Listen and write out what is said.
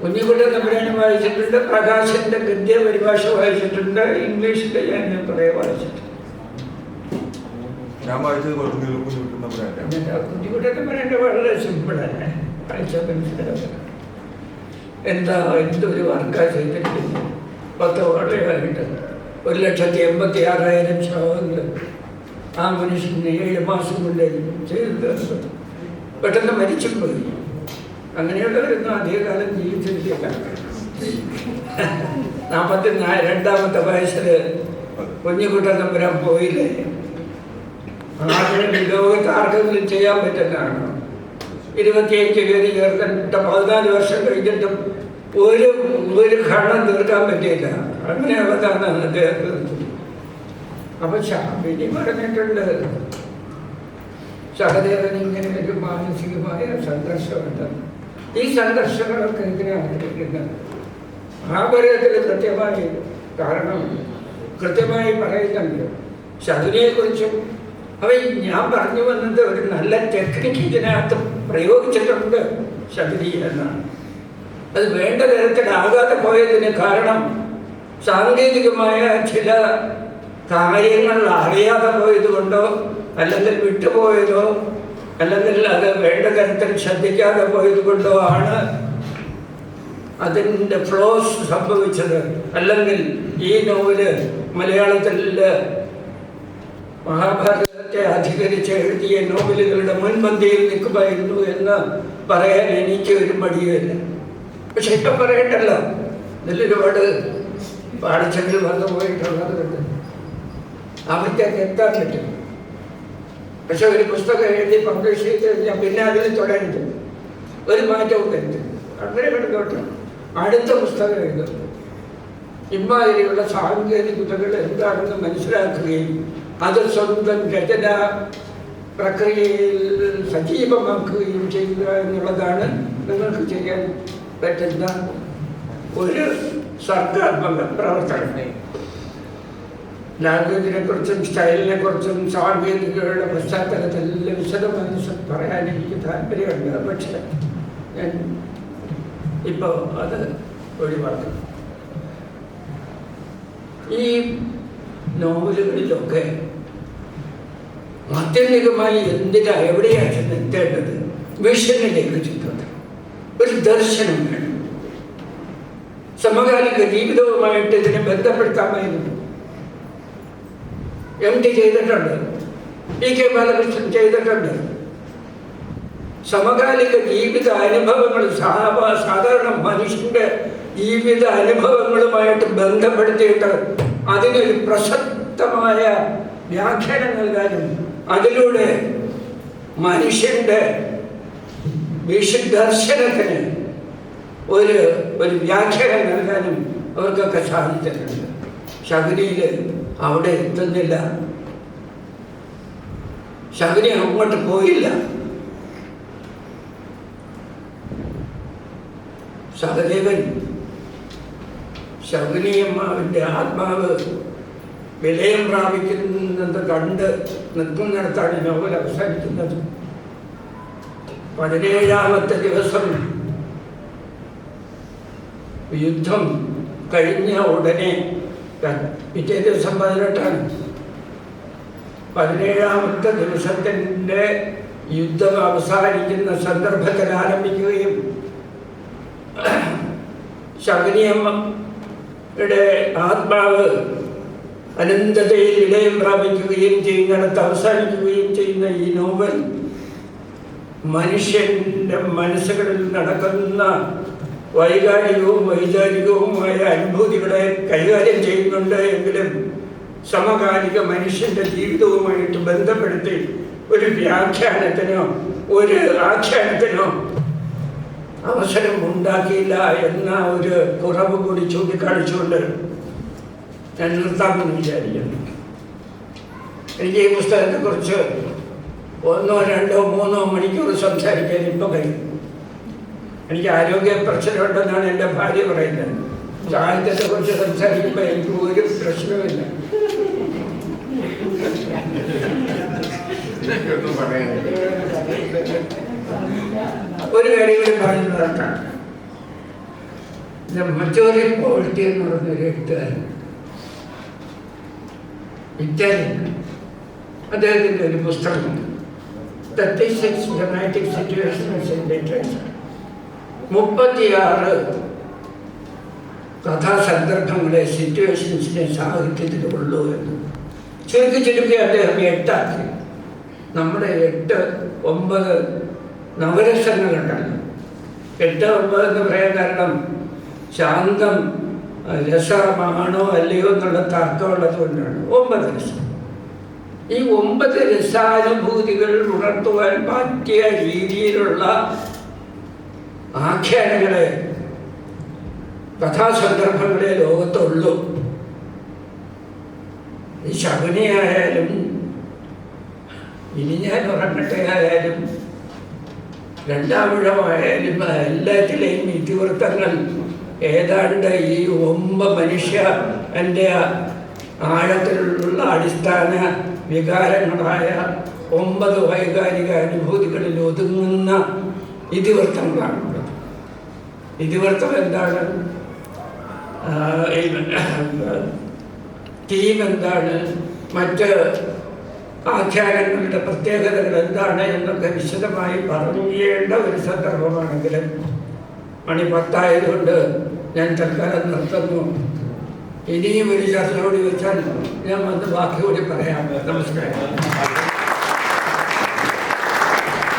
കുഞ്ഞിക്കുട്ടൻ തമ്പുരാനും വായിച്ചിട്ടുണ്ട്, പ്രകാശിന്റെ ഗദ്യ പരിഭാഷ വായിച്ചിട്ടുണ്ട്, ഇംഗ്ലീഷിന്റെ ഞാൻ കുറേ വായിച്ചിട്ടുണ്ട്. കുഞ്ഞിക്കുട്ടൻ തമ്പുരാന്റെ വളരെ സിമ്പിളല്ലേ, വായിച്ചാൽ മനസ്സിലാവില്ല. എന്തൊരു വർക്കാ ചെയ്തിരിക്കുന്നു. 10 വർഷമായിട്ട് 1,86,000 ശ്ലോകങ്ങൾ ആ മനുഷ്യന് 7 മാസം കൊണ്ട് ചെയ്തു തീർന്നു. പെട്ടെന്ന് മരിച്ചും പോയി. അങ്ങനെയുള്ളവരൊന്നും അധികകാലം ജീവിച്ചിരിക്കില്ല. 42ാമത്തെ വയസ്സിൽ കുഞ്ഞിക്കുട്ടൻ തമ്പുരാൻ പോയില്ലേ. ആദ്യം ലോകത്ത് ആർക്കെങ്കിലും ചെയ്യാൻ പറ്റുന്നതാണ്. 25 പേര് ചേർത്തിട്ട് 14 വർഷം കഴിഞ്ഞിട്ടും ഒരു ഘടം തീർക്കാൻ പറ്റിയില്ല. അങ്ങനെയുള്ളതാണ് അദ്ദേഹത്തിന്. അപ്പൊ ശാന്തി പറഞ്ഞിട്ടുണ്ട്, സഹദേവൻ ഇങ്ങനെ ഒരു മാനസികമായ സംഘർഷമുണ്ട്. ഈ സംഘർഷങ്ങളൊക്കെ എന്തിനാണ് കിട്ടുന്നത്? മഹാഭാരതത്തിൽ കൃത്യമായി കാരണം കൃത്യമായി പറയുന്നുണ്ട്. ശകുനിയെ കുറിച്ചും ഞാൻ പറഞ്ഞു വന്നത് ഒരു നല്ല ടെക്നിക്ക് ഇതിനകത്ത് പ്രയോഗിച്ചിട്ടുണ്ട് ശകുനി എന്നാണ്. അത് വേണ്ട തരത്തിലാകാതെ പോയതിന് കാരണം സാങ്കേതികമായ ചില കാര്യങ്ങൾ അറിയാതെ പോയത് കൊണ്ടോ അല്ലെങ്കിൽ വിട്ടുപോയതോ അല്ലെങ്കിൽ അത് വേണ്ട തരത്തിൽ ശ്രദ്ധിക്കാതെ പോയത് കൊണ്ടോ ആണ് അതിൻ്റെ ഫ്ലോസ് സംഭവിച്ചത്. അല്ലെങ്കിൽ ഈ നോവല് മലയാളത്തിൽ മഹാഭാരതത്തെ അധികരിച്ച് എഴുതിയ നോവലുകളുടെ മുൻപന്തിയിൽ നിൽക്കുമായിരുന്നു എന്ന് പറയാൻ എനിക്ക് ഒരു മടിയുമില്ല. പക്ഷെ ഇപ്പം പറയണ്ടല്ലോ, ഇതിലൊരുപാട് പാഠശാലയിൽ വന്നു പോയിട്ടുള്ളത് കൊണ്ട് അവിടത്തേക്ക് എത്താൻ പറ്റും. പക്ഷെ ഒരു പുസ്തകം എഴുതി പബ്ലിഷ് ചെയ്ത് കഴിഞ്ഞാൽ പിന്നെ അതിൽ തുടരുത്, ഒരു മാറ്റവും വരുത്തും. അങ്ങനെ കിടന്നോട്ട് അടുത്ത പുസ്തകം എഴുതും. ഇമാതിരിയുള്ള സാങ്കേതികതകൾ എന്താണെന്ന് മനസ്സിലാക്കുകയും അത് സ്വന്തം രചന പ്രക്രിയയിൽ സജീവമാക്കുകയും ചെയ്യുക എന്നുള്ളതാണ് നിങ്ങൾക്ക് ചെയ്യാൻ പറ്റുന്ന ഒരു സർഗാത്മക പ്രവർത്തനം. ലാംഗ്വേജിനെ കുറിച്ചും സ്റ്റൈലിനെ കുറിച്ചും സാങ്കേതികതയുടെ പശ്ചാത്തലത്തിൽ വിശദമായി പറയാൻ എനിക്ക് താല്പര്യമുണ്ട്. പക്ഷെ ഞാൻ ഇപ്പോൾ അത് ഒഴിവാക്കും. ഈ നോവലുകളിലൊക്കെ ആത്യന്തികമായി എവിടെയാണ് ചെന്നെത്തേണ്ടത്? വിഷനിലേക്ക് ചെന്നത്. ഒരു ദർശനം വേണം. സമകാലിക ജീവിതവുമായിട്ട് ഇതിനെ ബന്ധപ്പെടുത്താമായിരുന്നു. MT ചെയ്തിട്ടുണ്ട്, PK ബാലകൃഷ്ണൻ ചെയ്തിട്ടുണ്ട്. സമകാലിക ജീവിത അനുഭവങ്ങൾ സാധാരണ മനുഷ്യന്റെ ജീവിത അനുഭവങ്ങളുമായിട്ട് ബന്ധപ്പെടുത്തിയിട്ട് അതിനൊരു പ്രസക്തമായ വ്യാഖ്യാനം നൽകാനും അതിലൂടെ മനുഷ്യന്റെ ദർശനത്തിന് ഒരു വ്യാഖ്യാനം നൽകാനും അവർക്കൊക്കെ സാധിച്ചിട്ടുണ്ട്. ശകുനിയിൽ അവിടെ എത്തുന്നില്ല. ശകുനി അങ്ങോട്ട് പോയില്ല. സഹദേവൻ ശകുനിയമ്മാവിൻ്റെ ആത്മാവ് വിലയം പ്രാപിക്കുന്നത് കണ്ട് നിൽക്കുന്നിടത്താണ് നോവൽ അവസാനിക്കുന്നത്. 17ാമത്തെ ദിവസം യുദ്ധം കഴിഞ്ഞ ഉടനെ, പിറ്റേ ദിവസം 18ആണ്, 17ാമത്തെ ദിവസത്തിൻ്റെ യുദ്ധം അവസാനിക്കുന്ന സന്ദർഭത്തിൽ ആരംഭിക്കുകയും ശകുനിയമ്മയുടെ ആത്മാവ് അനന്തതയിൽ വിലയം പ്രാപിക്കുകയും ചെയ്യുന്നിടത്ത് അവസാനിക്കുകയും ചെയ്യുന്ന ഈ നോവൽ മനുഷ്യൻ്റെ മനസ്സുകളിൽ നടക്കുന്ന വൈകാരികവുമായ അനുഭൂതികളെ കൈകാര്യം ചെയ്യുന്നുണ്ട്. എങ്കിലും സമകാലിക മനുഷ്യൻ്റെ ജീവിതവുമായിട്ട് ബന്ധപ്പെടുത്തി ഒരു വ്യാഖ്യാനത്തിനോ ഒരു ആഖ്യാനത്തിനോ അവസരം ഉണ്ടാക്കിയില്ല എന്ന ഒരു കുറവ് കൂടി ചൂണ്ടിക്കാണിച്ചുകൊണ്ട് ഞാൻ നിർത്താമെന്ന് വിചാരിക്കുന്നു. എനിക്ക് ഈ പുസ്തകത്തെക്കുറിച്ച് 1, 2, 3 മണിക്കൂർ സംസാരിക്കാൻ ഇപ്പം കഴിയും. എനിക്ക് ആരോഗ്യ പ്രശ്നമുണ്ടെന്നാണ് എൻ്റെ ഭാര്യ പറയുന്നത്. സാഹിത്യത്തെക്കുറിച്ച് സംസാരിക്കുമ്പോൾ എനിക്ക് ഒരു പ്രശ്നമില്ല. ഒരു കാര്യം കൂടി പറഞ്ഞു നിർത്താം. മജോറി പോളിറ്റി എന്ന് പറഞ്ഞൊരു എഴുത്തുകാരൻ, ഇറ്റാലിയൻ. അദ്ദേഹത്തിൻ്റെ ഒരു പുസ്തകമുണ്ട്, 36 Dramatic Situations in Literature. 36 കഥാസന്ദർഭങ്ങളെ, സിറ്റുവേഷൻസിനെ സാഹിത്യത്തിൽ ഉള്ളൂ എന്ന് ചുരുക്കി അദ്ദേഹം 8 നമ്മുടെ 8-9 നവരസങ്ങളുണ്ടല്ലോ. 8-9 എന്ന് പറയാൻ കാരണം ശാന്തം രസമാണോ അല്ലയോ എന്നുള്ള തർക്കമുള്ളത് കൊണ്ടാണ് 9 രസം. ഈ 9 രസാനുഭൂതികൾ ഉണർത്തുവാൻ പറ്റിയ രീതിയിലുള്ള ആഖ്യാനങ്ങളെ, കഥാസന്ദർഭങ്ങളെ ലോകത്തുള്ളൂ. ഈ ശകുനിയായാലും ഇനി ഞാൻ ഉറങ്ങട്ടെ ആയാലും രണ്ടാമൂഴമായാലും എല്ലാറ്റിലെയും ഇതിവൃത്തങ്ങൾ ഏതാണ്ട് ഈ 9 മനുഷ്യ എൻ്റെ ആഴത്തിലുള്ള അടിസ്ഥാന വികാരങ്ങളായ 9 വൈകാരിക അനുഭൂതികളിൽ ഒതുങ്ങുന്ന ഇതിവൃത്തങ്ങളാണുള്ളത്. ഇതിവൃത്തം എന്താണ്, തീം എന്താണ്, മറ്റ് ആഖ്യാനങ്ങളുടെ പ്രത്യേകതകൾ എന്താണ് എന്നൊക്കെ വിശദമായി പറയേണ്ട ഒരു സന്ദർഭമാണെങ്കിലും മണി 10 ആയതുകൊണ്ട് ഞാൻ തൽക്കാലം നിർത്തുന്നു. ഇനിയും ഒരു ചർച്ച കൂടി വെച്ചാൽ ഞാൻ വന്ന് ബാക്കി കൂടി പറയാം. നമസ്കാരം.